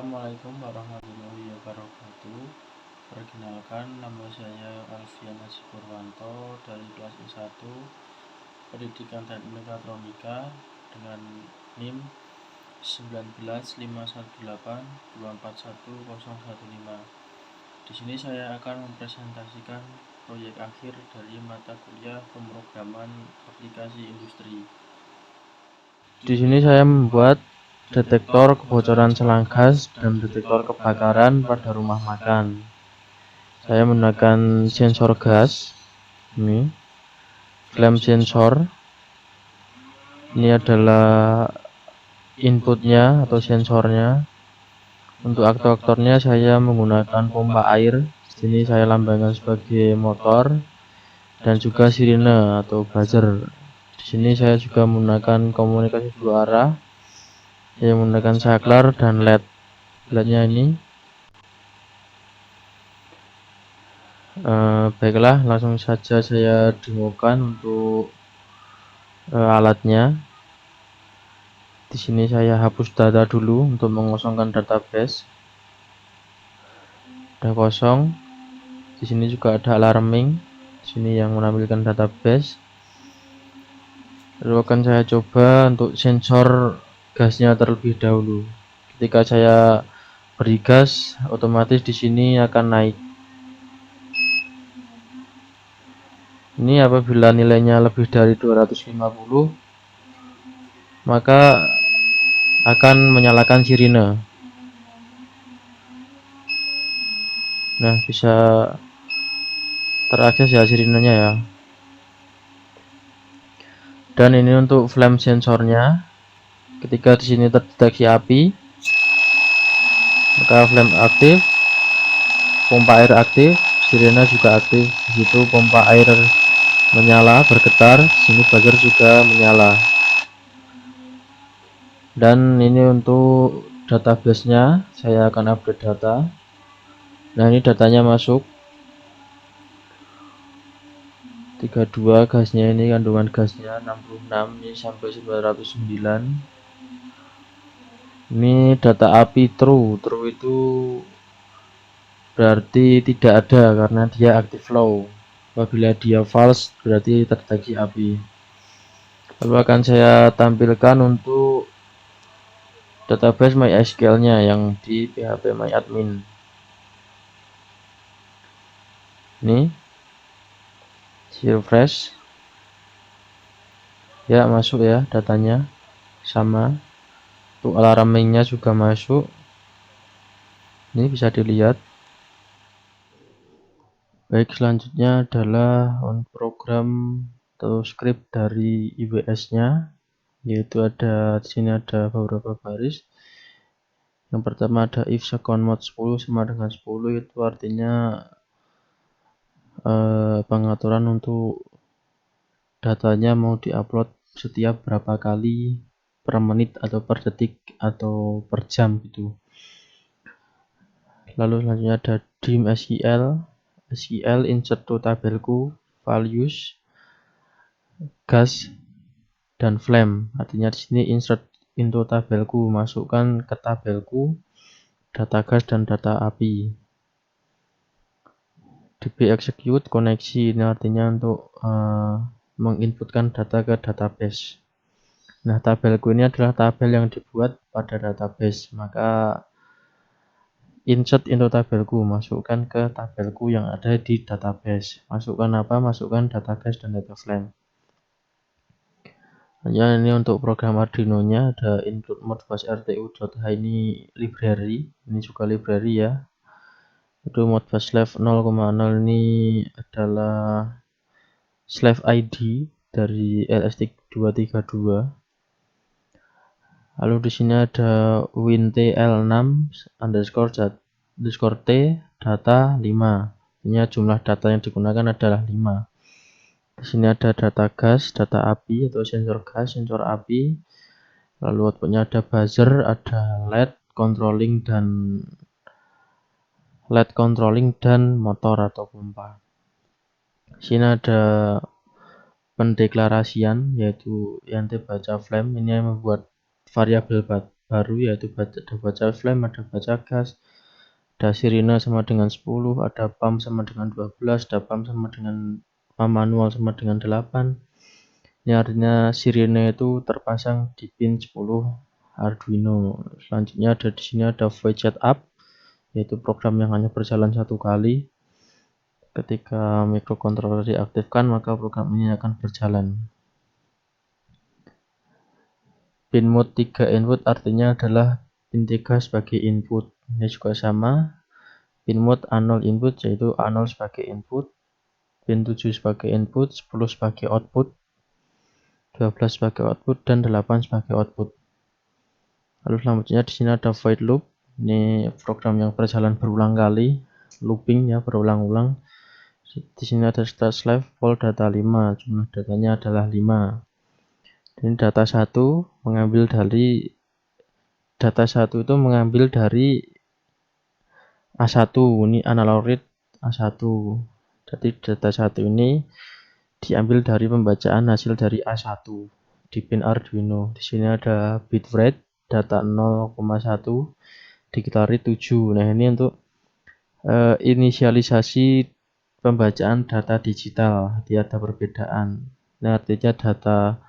Assalamualaikum warahmatullahi wabarakatuh. Perkenalkan, nama saya Alfian Haji Purwanto dari kelas I1 Pendidikan Teknik Mekatronika dengan NIM 19518241015. Di sini saya akan mempresentasikan proyek akhir dari mata kuliah pemrograman aplikasi industri. Di sini saya membuat detektor kebocoran selang gas dan detektor kebakaran pada rumah makan. Saya menggunakan sensor gas, ini flame sensor. Ini adalah inputnya atau sensornya. Untuk aktuatornya saya menggunakan pompa air. Di sini saya lambangkan sebagai motor dan juga sirine atau buzzer. Di sini saya juga menggunakan komunikasi dua arah. Saya menggunakan saklar dan LED. LED-nya ini. Baiklah, langsung saja saya demokan untuk alatnya. Di sini saya hapus data dulu untuk mengosongkan database. Sudah kosong. Di sini juga ada alarming. Di sini yang menampilkan database. Lalu akan saya coba untuk sensor gasnya terlebih dahulu. Ketika saya beri gas, otomatis di sini akan naik. Ini apabila nilainya lebih dari 250, maka akan menyalakan sirine. Nah, bisa terakses ya sirinenya ya. Dan ini untuk flame sensornya. Ketika di sini terdeteksi api, maka flame aktif, pompa air aktif, sirine juga aktif. Di situ pompa air menyala, bergetar. Di sini buzzer juga menyala. Dan ini untuk database-nya, saya akan update data. Nah, ini datanya masuk. 32 gasnya, ini kandungan gasnya 66, ini sampai 909. Ini data api true itu berarti tidak ada karena dia active low. Apabila dia false berarti terdeteksi api. Lalu akan saya tampilkan untuk database MySQL-nya yang di PHP MyAdmin. Ini refresh. Ya, masuk ya datanya. Sama. Untuk alarmingnya juga masuk. Ini bisa dilihat. Baik, selanjutnya adalah on program atau script dari IWS-nya, yaitu ada di sini ada beberapa baris. Yang pertama ada if second mode 10 sama dengan 10, itu artinya pengaturan untuk datanya mau diupload setiap berapa kali per menit atau per detik atau per jam gitu. Lalu selanjutnya ada dim SQL insert to tabelku values gas dan flame. Artinya di sini insert into tabelku, masukkan ke tabelku data gas dan data api. db execute koneksi, ini artinya untuk menginputkan data ke database. Nah, tabelku ini adalah tabel yang dibuat pada database, maka insert into tabelku, masukkan ke tabelku yang ada di database. Masukkan apa? Masukkan data gas dan data flame. Ya, ini untuk program Arduino-nya ada include modbus rtu.h, ini library, ini juga library ya. Itu modbus slave 0,0, ini adalah slave ID dari LST232. Lalu di sini ada wintl6_t data 5. Ini jumlah data yang digunakan adalah 5. Di sini ada data gas, data api atau sensor gas, sensor api. Lalu outputnya ada buzzer, ada LED controlling dan motor atau pompa. Di sini ada pendeklarasian, yaitu int baca flame, ini yang membuat variabel baru, yaitu ada baca flame, ada baca gas, ada sirine sama dengan 10, ada pump sama dengan 12, ada pump manual sama dengan 8. Ini artinya sirine itu terpasang di pin 10 Arduino. Selanjutnya di sini ada void setup, yaitu program yang hanya berjalan satu kali. Ketika microcontroller diaktifkan, maka program ini akan berjalan. Pin mode 3 input artinya adalah pin 3 sebagai input. Ini juga sama. Pin mode A0 input yaitu A0 sebagai input, pin 7 sebagai input, 10 sebagai output, 12 sebagai output, dan 8 sebagai output. Lalu selanjutnya di sini ada void loop. Ini program yang berjalan berulang kali, looping ya, berulang-ulang. Di sini ada start slave poll data 5, jumlah datanya adalah 5. Ini data 1 itu mengambil dari A1, ini analog read A1. Jadi data 1 ini diambil dari pembacaan hasil dari A1 di pin Arduino. Di sini ada bit rate data 0,1, digital read 7. Nah, ini untuk inisialisasi pembacaan data digital. Dia ada perbedaan. Nah, artinya data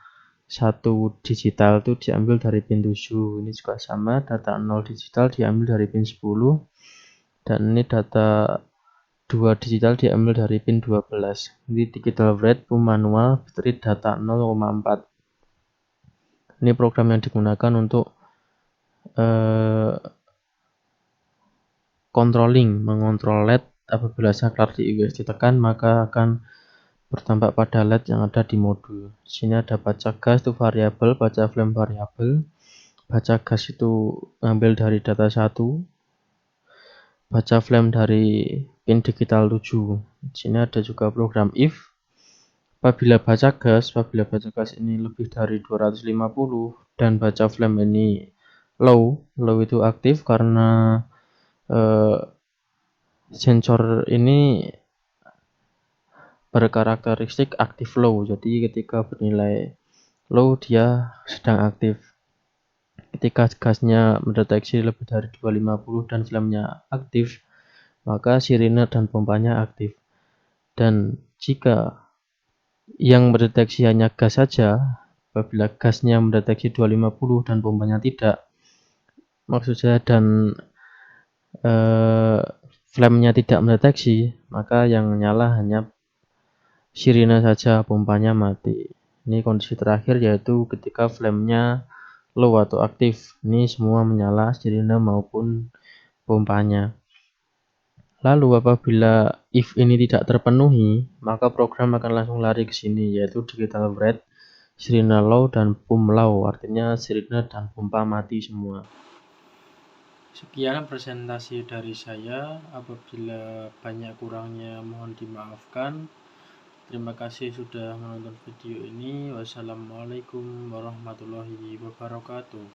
1 digital itu diambil dari pin 7. Ini juga sama, data 0 digital diambil dari pin 10. Dan ini data 2 digital diambil dari pin 12. Ini digital read pump manual bit rate data 0,4. Ini program yang digunakan untuk mengontrol LED. Apabila saklar di UX ditekan, maka akan berdampak pada LED yang ada di modul. Di sini ada baca gas itu variabel, baca flame variabel. Baca gas itu ngambil dari data 1, baca flame dari pin digital 7. Di sini ada juga program if. Apabila baca gas ini lebih dari 250 dan baca flame ini low itu aktif karena sensor ini berkarakteristik aktif low. Jadi ketika bernilai low dia sedang aktif. Ketika gasnya mendeteksi lebih dari 250 dan flamenya aktif, maka sirine dan pompanya aktif. Dan jika yang mendeteksi hanya gas saja, apabila gasnya mendeteksi 250 dan pompanya tidak, maksud saya dan flamenya tidak mendeteksi, maka yang nyala hanya sirine saja, pompanya mati. Ini kondisi terakhir, yaitu ketika flamenya low atau aktif. Ini semua menyala, sirine maupun pompanya. Lalu apabila if ini tidak terpenuhi, maka program akan langsung lari ke sini, yaitu digital read, sirine low dan pump low, artinya sirine dan pompa mati semua. Sekian presentasi dari saya. Apabila banyak kurangnya mohon dimaafkan. Terima kasih sudah menonton video ini. Wassalamualaikum warahmatullahi wabarakatuh.